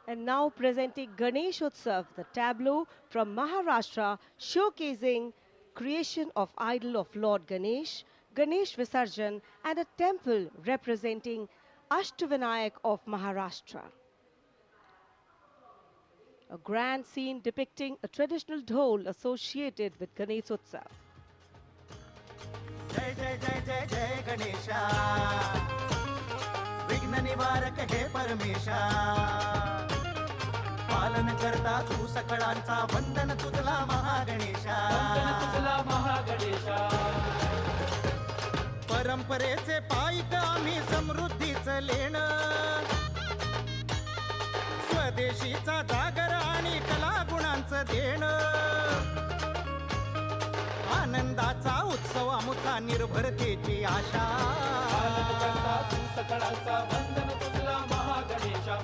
And now presenting Ganesh Utsav, the tableau from Maharashtra showcasing creation of idol of Lord Ganesh, Ganesh Visarjan and a temple representing Ashtavinayak of Maharashtra. A grand scene depicting a traditional dhol associated with Ganesh Utsav. जय जय जय जय जय गणेशा विघ्न निवारक हे परमेशा पालन करता तू सकळांचा वंदन तुझला महागणेशा परंपरेचे पायिक आम्ही समृद्धीचं लेणं स्वदेशीचा जागर आणि कला गुणांचं देणं आनंदाचा उत्सव आमुचा निर्भरतेची आशा सकळाचा वंदन तुझला महागणेशा